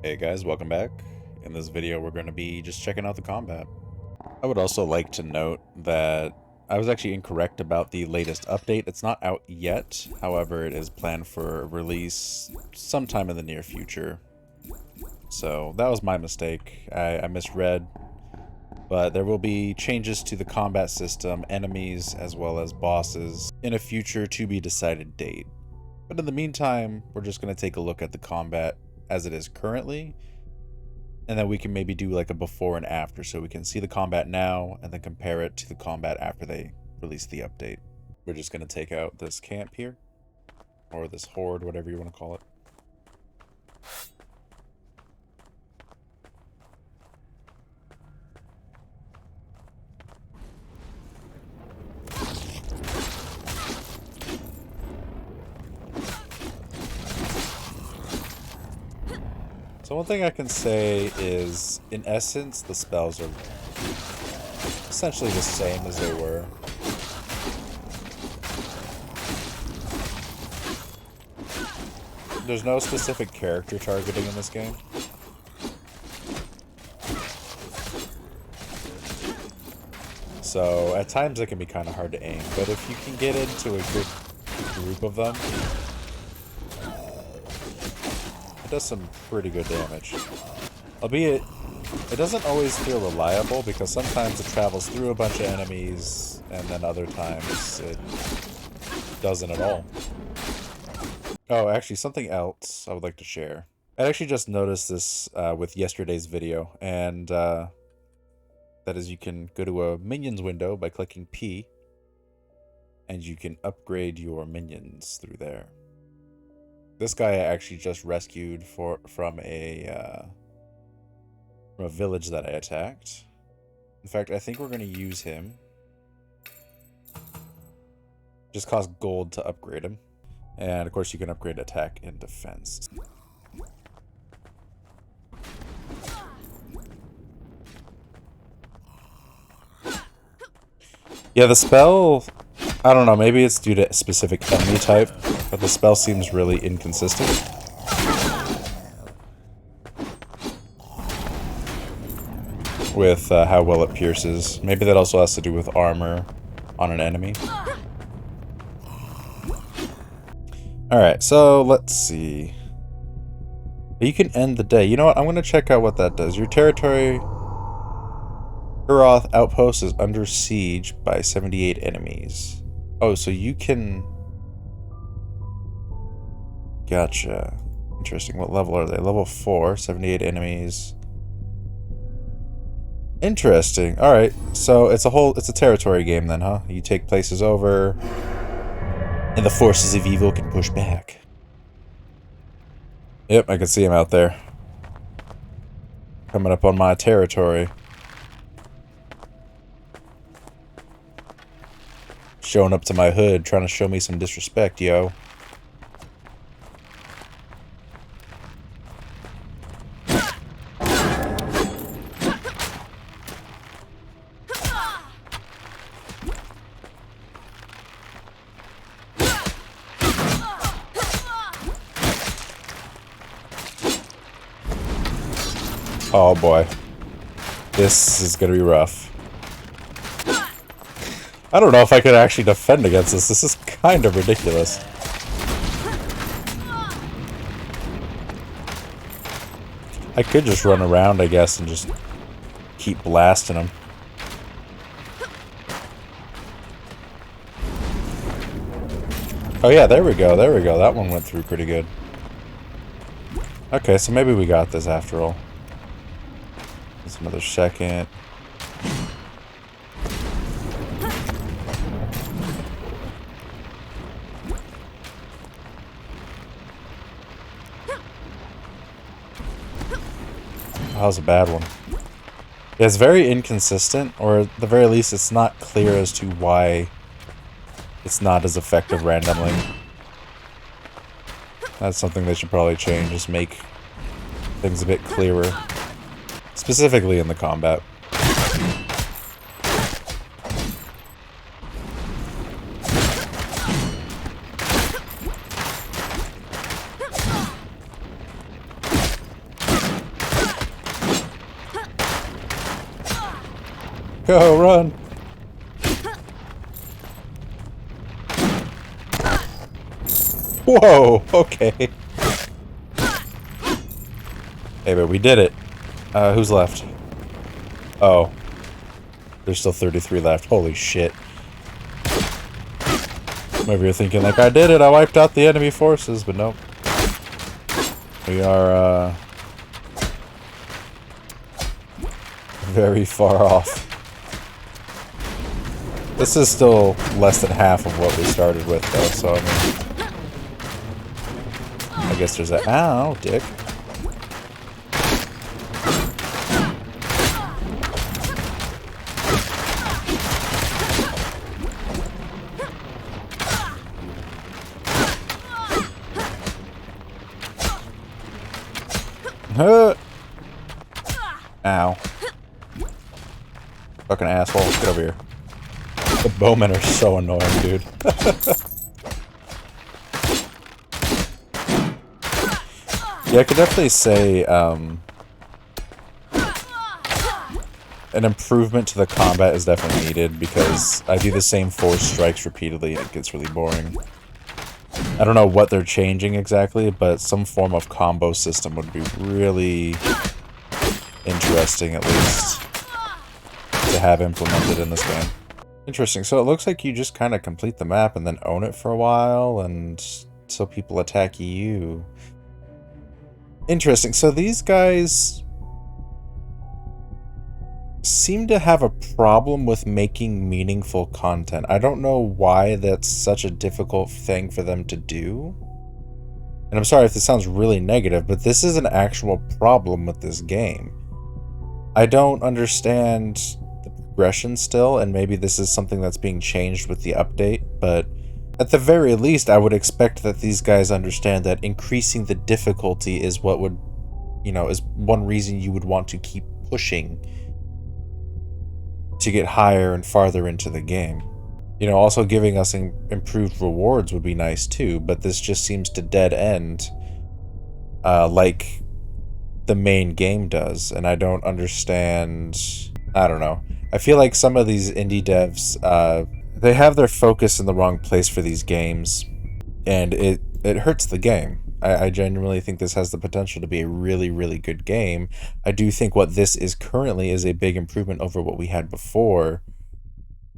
Hey guys, welcome back. In this video we're going to be just checking out the combat. I would also like to note that I was actually incorrect about the latest update. It's not out yet, however it is planned for release sometime in the near future. So that was my mistake. I misread. But there will be changes to the combat system, enemies, as well as bosses in a future to be decided date. But in the meantime, we're just going to take a look at the combat as it is currently, and then we can maybe do like a before and after, so we can see the combat now and then compare it to the combat after they release the update. We're just going to take out this camp here, or this horde, whatever you want to call it. So one thing I can say is, in essence, the spells are essentially the same as they were. There's no specific character targeting in this game. So at times it can be kind of hard to aim, but if you can get into a good group of them, it does some pretty good damage. Albeit, it doesn't always feel reliable because sometimes it travels through a bunch of enemies and then other times it doesn't at all. Oh, actually something else I would like to share. I actually just noticed this with yesterday's video, and that is you can go to a minions window by clicking P and you can upgrade your minions through there. This guy I actually just rescued from a village that I attacked. In fact, I think we're going to use him. Just cost gold to upgrade him. And of course you can upgrade attack and defense. Yeah, the spell, I don't know, maybe it's due to specific enemy type, but the spell seems really inconsistent. With how well it pierces. Maybe that also has to do with armor on an enemy. Alright, so let's see. You can end the day. You know what? I'm going to check out what that does. Your territory, Kuroth outpost, is under siege by 78 enemies. Oh, so you can... Gotcha. Interesting. What level are they? Level 4, 78 enemies. Interesting. Alright, so it's a territory game then, huh? You take places over, and the forces of evil can push back. Yep, I can see him out there. Coming up on my territory. Showing up to my hood, trying to show me some disrespect, yo. Oh boy. This is gonna be rough. I don't know if I could actually defend against this. This is kind of ridiculous. I could just run around, I guess, and just keep blasting them. Oh yeah, there we go, there we go. That one went through pretty good. Okay, so maybe we got this after all. Just another second. That was a bad one. Yeah, it's very inconsistent, or at the very least it's not clear as to why it's not as effective randomly. That's something they should probably change, just make things a bit clearer. Specifically in the combat. Go, run! Whoa, okay. Hey, but we did it. Who's left? Oh. There's still 33 left. Holy shit. Maybe you're thinking, like, I did it, I wiped out the enemy forces, but nope. We are, very far off. This is still less than half of what we started with, though, so, I mean... I guess there's a... Ow, dick. Ow. Fucking asshole. Get over here. The bowmen are so annoying, dude. Yeah, I could definitely say, an improvement to the combat is definitely needed, because I do the same 4 strikes repeatedly and it gets really boring. I don't know what they're changing exactly, but some form of combo system would be really interesting, at least, to have implemented in this game. Interesting. So it looks like you just kind of complete the map and then own it for a while, and so people attack you. Interesting. So these guys seem to have a problem with making meaningful content. I don't know why that's such a difficult thing for them to do. And I'm sorry if this sounds really negative, but this is an actual problem with this game. I don't understand the progression still, and maybe this is something that's being changed with the update, but at the very least, I would expect that these guys understand that increasing the difficulty is what would, you know, is one reason you would want to keep pushing to get higher and farther into the game. You know, also giving us improved rewards would be nice too, but this just seems to dead end like the main game does, and I don't understand. I don't know. I feel like some of these indie devs, they have their focus in the wrong place for these games, and it hurts the game. I genuinely think this has the potential to be a really, really good game. I do think what this is currently is a big improvement over what we had before,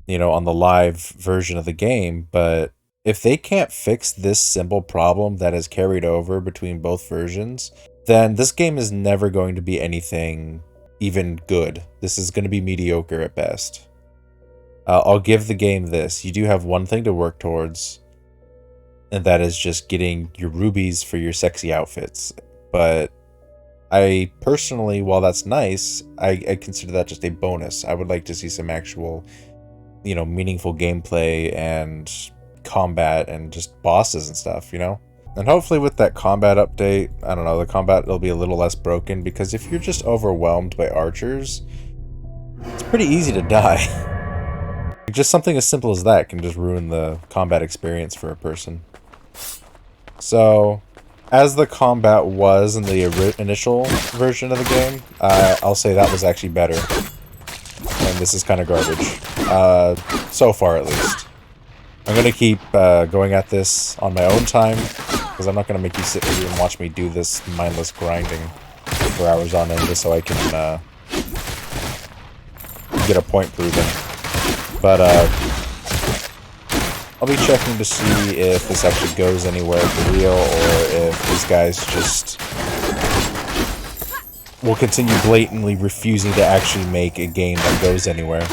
you know, on the live version of the game, but if they can't fix this simple problem that has carried over between both versions, then this game is never going to be anything even good. This is going to be mediocre at best. I'll give the game this. You do have one thing to work towards, and that is just getting your rubies for your sexy outfits. But I personally, while that's nice, I consider that just a bonus. I would like to see some actual, you know, meaningful gameplay and combat and just bosses and stuff, you know? And hopefully with that combat update, I don't know, the combat will be a little less broken, because if you're just overwhelmed by archers, it's pretty easy to die. Just something as simple as that can just ruin the combat experience for a person. So, as the combat was in the initial version of the game, I'll say that was actually better. And this is kind of garbage. So far, at least. I'm going to keep going at this on my own time, because I'm not going to make you sit here and watch me do this mindless grinding for hours on end just so I can get a point proven. But I'll be checking to see if this actually goes anywhere for real, or if these guys just will continue blatantly refusing to actually make a game that goes anywhere.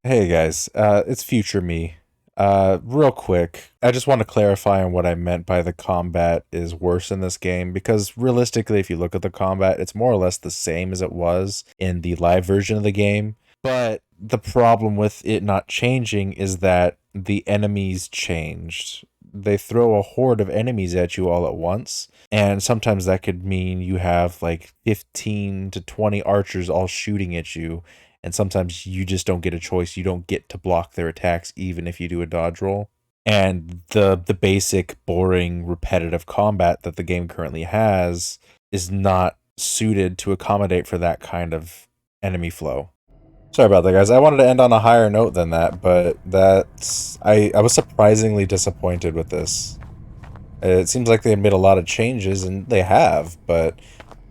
Hey guys, it's future me. Real quick, I just want to clarify on what I meant by the combat is worse in this game, because realistically, if you look at the combat, it's more or less the same as it was in the live version of the game. But the problem with it not changing is that the enemies changed. They throw a horde of enemies at you all at once, and sometimes that could mean you have like 15 to 20 archers all shooting at you, and sometimes you just don't get a choice. You don't get to block their attacks even if you do a dodge roll. And the basic, boring, repetitive combat that the game currently has is not suited to accommodate for that kind of enemy flow. Sorry about that, guys. I wanted to end on a higher note than that, but I was surprisingly disappointed with this. It seems like they made a lot of changes, and they have, but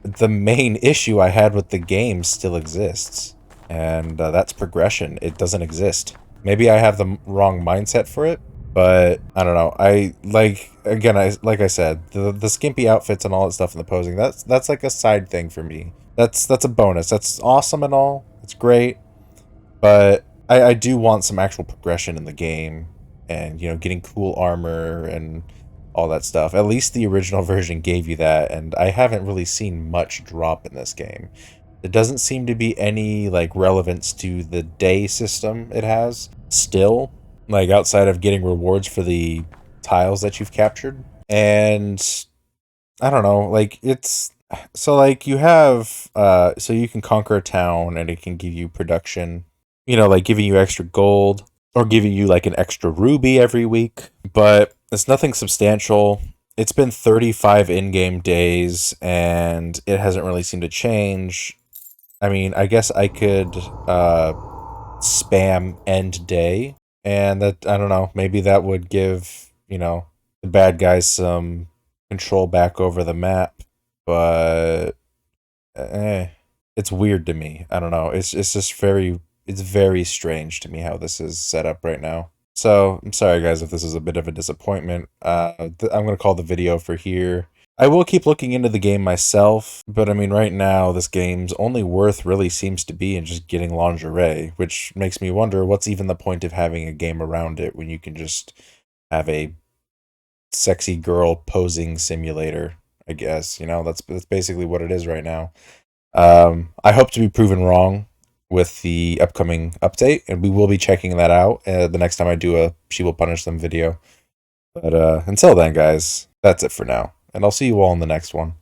the main issue I had with the game still exists, and that's progression. It doesn't exist. Maybe I have the wrong mindset for it, but I don't know. I like again. I said, the skimpy outfits and all that stuff in the posing. That's like a side thing for me. That's a bonus. That's awesome and all. It's great, but I do want some actual progression in the game, and getting cool armor and all that stuff. At least the original version gave you that, and I haven't really seen much drop in this game. There doesn't seem to be any like relevance to the day system it has still, like outside of getting rewards for the tiles that you've captured. And I don't know, like it's so like you have so you can conquer a town and it can give you production, like giving you extra gold or giving you like an extra ruby every week, but it's nothing substantial. It's been 35 in-game days and it hasn't really seemed to change. I mean, I guess I could spam end day, and that, I don't know, maybe that would give, the bad guys some control back over the map, but eh, it's weird to me. I don't know. It's just it's very strange to me how this is set up right now. So I'm sorry guys if this is a bit of a disappointment. I'm gonna call the video for here. I will keep looking into the game myself, but I mean right now this game's only worth really seems to be in just getting lingerie, which makes me wonder what's even the point of having a game around it when you can just have a sexy girl posing simulator, I guess. That's basically what it is right now. I hope to be proven wrong with the upcoming update, and we will be checking that out the next time I do a She Will Punish Them video. But until then, guys, that's it for now, and I'll see you all in the next one.